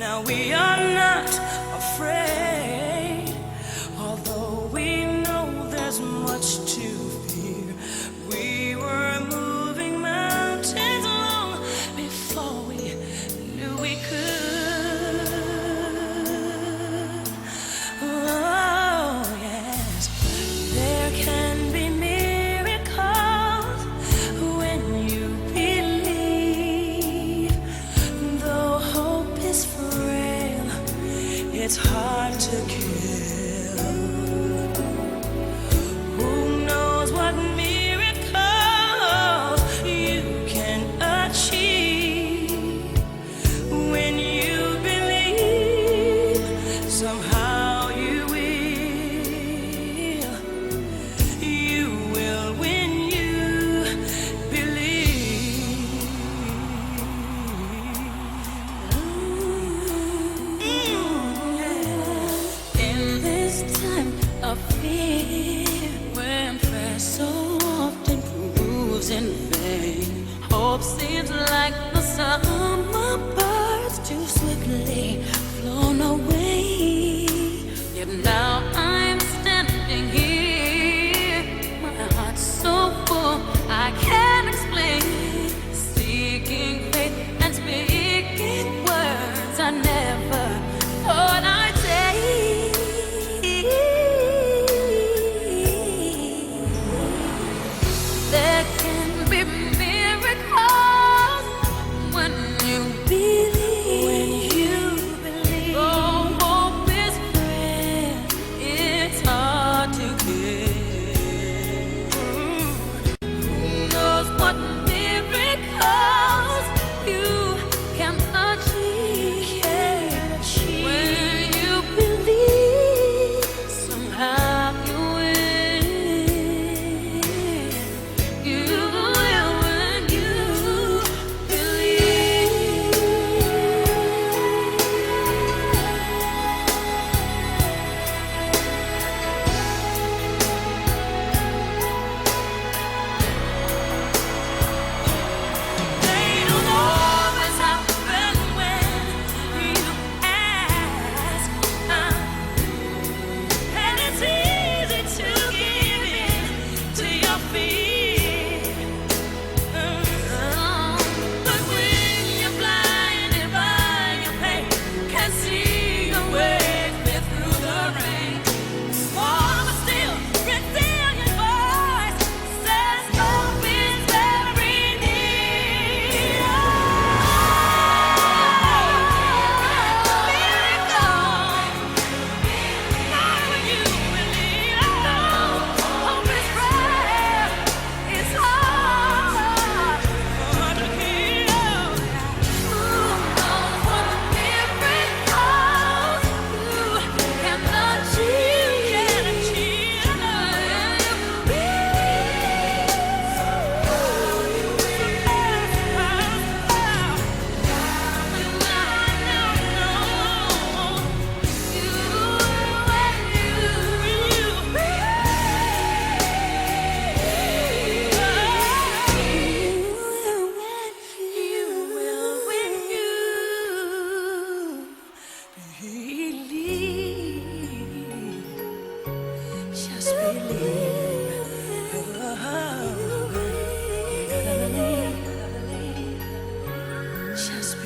Now we are not afraid, although we know there's much to fear. We were moving mountains long before we knew we could. Oh, yes, there can be miracles when you believe. Though hope is frail, it's hard to kill. Who knows what miracles you can achieve when you believe? Somehow you will when you believe. In this time of fear, when prayer so often proves in vain, hope seems like the summer birds too swiftly flown away. Yet now I'm standing here, my heart's so full I can't explain, seeking faith and speaking words I never thought I'd say. There can be miracles when you believe. Oh, hope is frail, it's hard to get. Who knows what miracles you can achieve when you believe? Somehow you will. You will when you believe. They don't always happen when you ask, and it's easy to give in to your fear. But when you're blinded by your pain, can't see your way clear through the rain, small but still resilient voice says hope is very near. When you believe, hope is frail, it's hard to kill. Who knows what miracles you can achieve when you believe. Just believe. Just